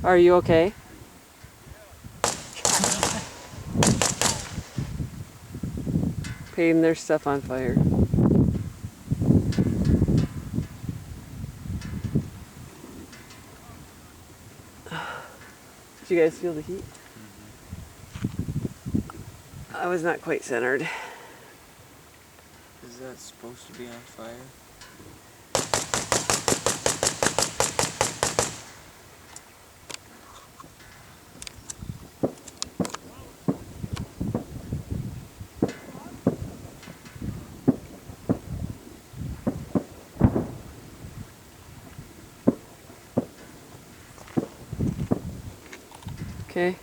Are you okay? Painting their stuff on fire. Did you guys feel the heat? I was not quite centered. Is that supposed to be on fire? Okay.